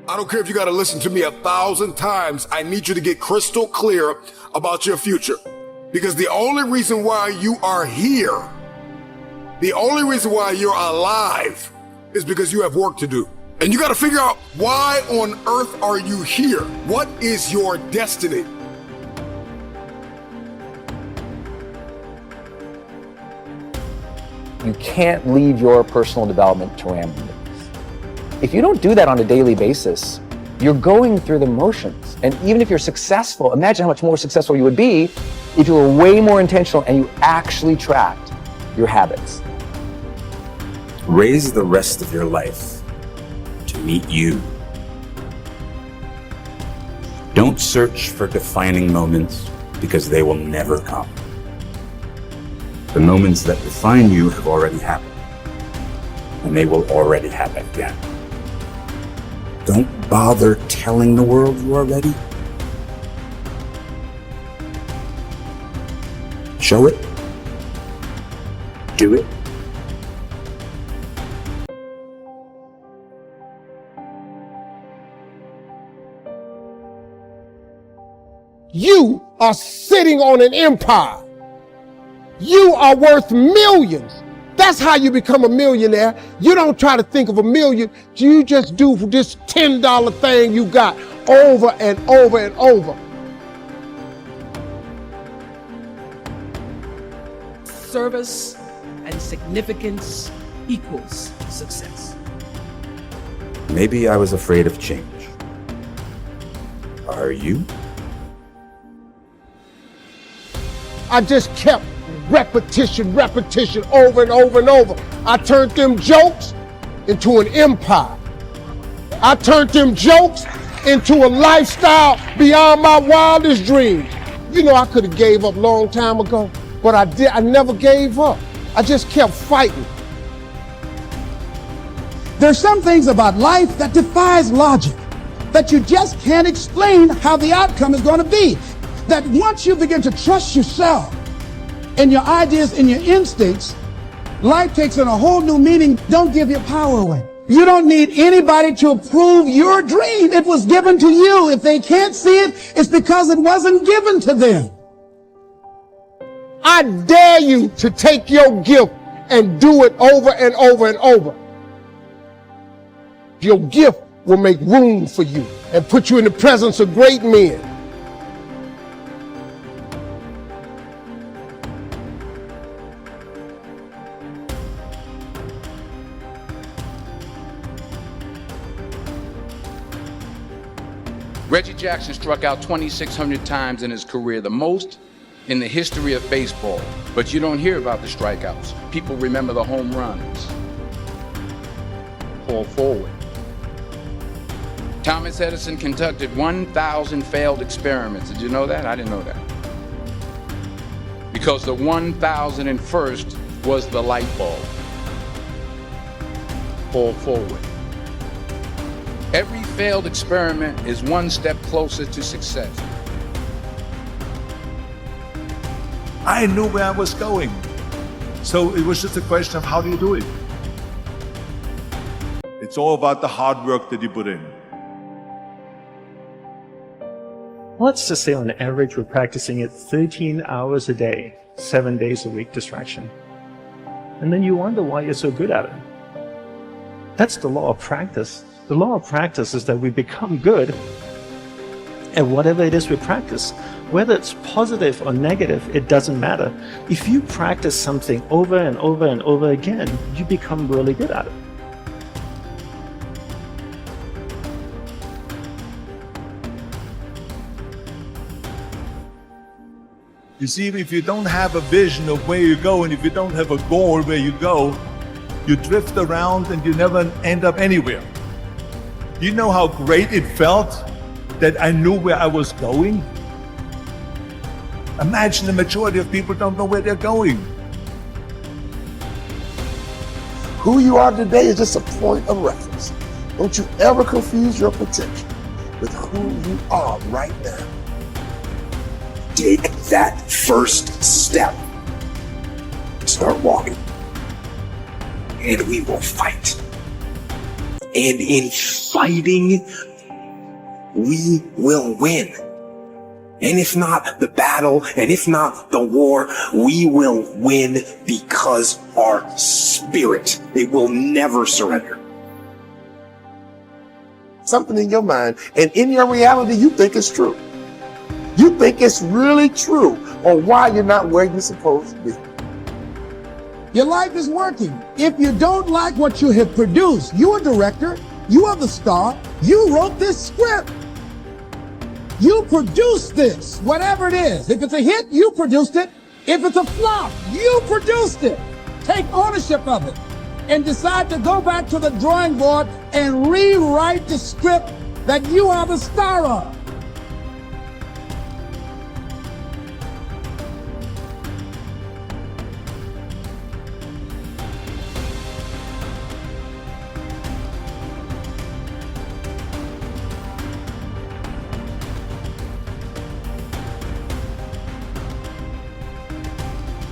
I don't care if you got to listen to me 1,000 times. I need you to get crystal clear about your future. Because the only reason why you are here, the only reason why you're alive is because you have work to do. And you got to figure out, why on earth are you here? What is your destiny? You can't leave your personal development to randomness. If you don't do that on a daily basis, you're going through the motions. And even if you're successful, imagine how much more successful you would be if you were way more intentional and you actually tracked your habits. Raise the rest of your life to meet you. Don't search for defining moments, because they will never come. The moments that define you have already happened, and they will already happen again. Don't bother telling the world you are ready. Show it. Do it. You are sitting on an empire. You are worth millions. That's how you become a millionaire. You don't try to think of a million. You just do this $10 thing you got over and over and over. Service and significance equals success. Maybe I was afraid of change. Are you? I just kept repetition over and over and over. I turned them jokes into an empire. I turned them jokes into a lifestyle beyond my wildest dreams. You know, I could have gave up a long time ago, but I never gave up. I just kept fighting. There's some things about life that defies logic, that you just can't explain how the outcome is going to be. That once you begin to trust yourself and your ideas and your instincts, life takes on a whole new meaning. Don't give your power away. You don't need anybody to approve your dream. It was given to you. If they can't see it, it's because it wasn't given to them. I dare you to take your gift and do it over and over and over. Your gift will make room for you and put you in the presence of great men. Reggie Jackson struck out 2,600 times in his career, the most in the history of baseball. But you don't hear about the strikeouts. People remember the home runs. Fall forward. Thomas Edison conducted 1,000 failed experiments. Did you know that? I didn't know that. Because the 1,001st was the light bulb. Fall forward. Every failed experiment is one step closer to success. I knew where I was going. So it was just a question of how do you do it? It's all about the hard work that you put in. Let's just say on average we're practicing it 13 hours a day, 7 days a week distraction. And then you wonder why you're so good at it. That's the law of practice. The law of practice is that we become good at whatever it is we practice. Whether it's positive or negative, it doesn't matter. If you practice something over and over and over again, you become really good at it. You see, if you don't have a vision of where you go, and if you don't have a goal where you go, you drift around and you never end up anywhere. You know how great it felt that I knew where I was going? Imagine the majority of people don't know where they're going. Who you are today is just a point of reference. Don't you ever confuse your potential with who you are right now. Take that first step. Start walking. And we will fight. And in fighting, we will win. And if not the battle, and if not the war, we will win because our spirit, it will never surrender. Something in your mind, and in your reality, you think it's true. You think it's really true on why you're not where you're supposed to be. Your life is working. If you don't like what you have produced, you're a director, you are the star, you wrote this script. You produced this, whatever it is. If it's a hit, you produced it. If it's a flop, you produced it. Take ownership of it and decide to go back to the drawing board and rewrite the script that you are the star of.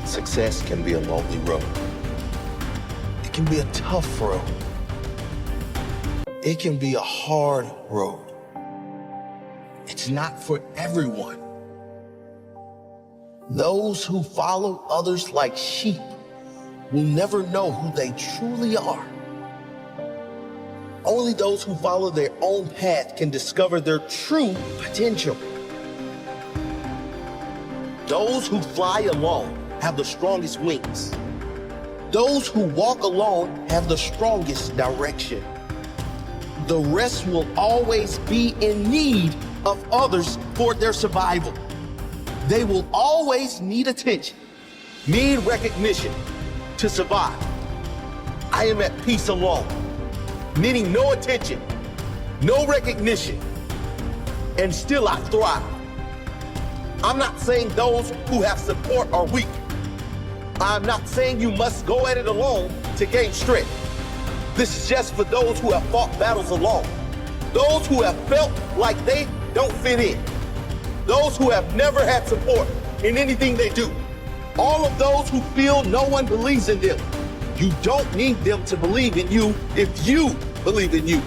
Success can be a lonely road. It can be a tough road. It can be a hard road. It's not for everyone. Those who follow others like sheep will never know who they truly are. Only those who follow their own path can discover their true potential. Those who fly alone have the strongest wings. Those who walk alone have the strongest direction. The rest will always be in need of others for their survival. They will always need attention, need recognition to survive. I am at peace alone, needing no attention, no recognition, and still I thrive. I'm not saying those who have support are weak. I'm not saying you must go at it alone to gain strength. This is just for those who have fought battles alone. Those who have felt like they don't fit in. Those who have never had support in anything they do. All of those who feel no one believes in them. You don't need them to believe in you if you believe in you.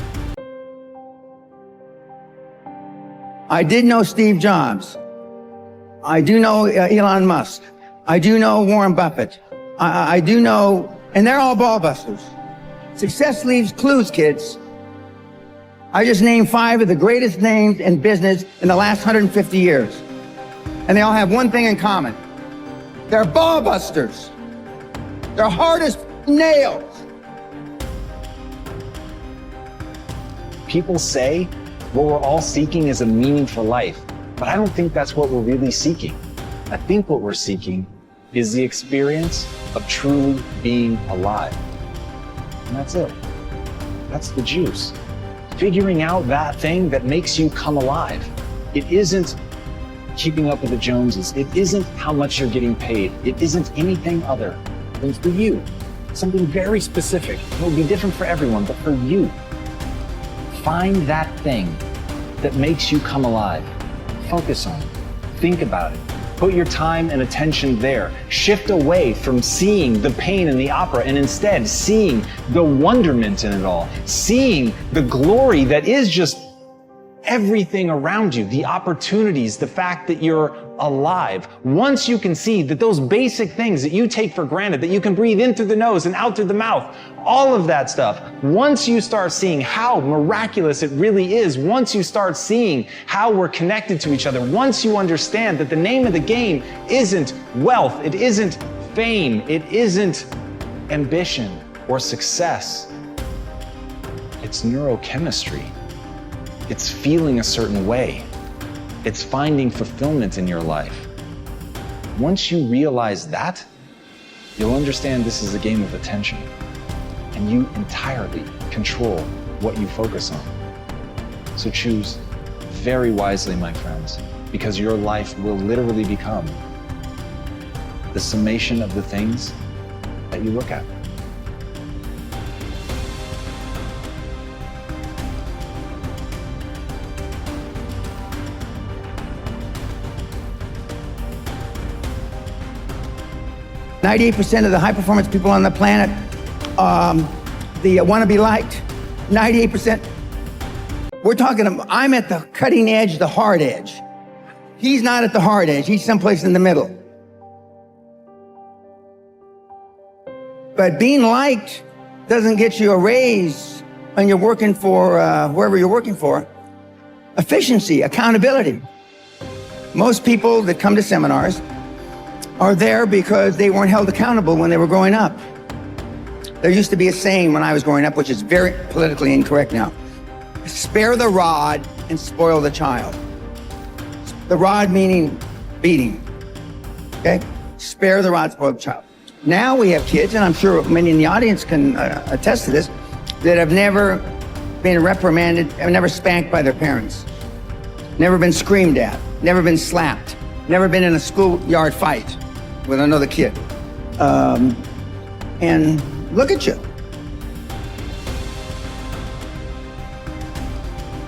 I did know Steve Jobs. I do know Elon Musk. I do know Warren Buffett. I do know, and they're all ball busters. Success leaves clues, kids. I just named 5 of the greatest names in business in the last 150 years. And they all have one thing in common. They're ball busters. They're hard as nails. People say what we're all seeking is a meaningful life, but I don't think that's what we're really seeking. I think what we're seeking is the experience of truly being alive. And that's it. That's the juice. Figuring out that thing that makes you come alive. It isn't keeping up with the Joneses. It isn't how much you're getting paid. It isn't anything other than for you. Something very specific. It'll be different for everyone, but for you. Find that thing that makes you come alive. Focus on it. Think about it. Put your time and attention there. Shift away from seeing the pain in the opera and instead seeing the wonderment in it all. Seeing the glory that is just everything around you, the opportunities, the fact that you're alive. Once you can see that those basic things that you take for granted, that you can breathe in through the nose and out through the mouth, all of that stuff, once you start seeing how miraculous it really is, once you start seeing how we're connected to each other, once you understand that the name of the game isn't wealth, it isn't fame, it isn't ambition or success, it's neurochemistry. It's feeling a certain way. It's finding fulfillment in your life. Once you realize that, you'll understand this is a game of attention, and you entirely control what you focus on. So choose very wisely, my friends, because your life will literally become the summation of the things that you look at. %98 of the high-performance people on the planet, they want to be liked. 98%. We're talking, I'm at the cutting edge, the hard edge. He's not at the hard edge. He's someplace in the middle. But being liked doesn't get you a raise when you're working for wherever you're working for. Efficiency, accountability. Most people that come to seminars are there because they weren't held accountable when they were growing up. There used to be a saying when I was growing up, which is very politically incorrect now. Spare the rod and spoil the child. The rod meaning beating, okay? Spare the rod, spoil the child. Now we have kids, and I'm sure many in the audience can attest to this, that have never been reprimanded, have never spanked by their parents, never been screamed at, never been slapped, never been in a schoolyard fight with another kid. And look at you.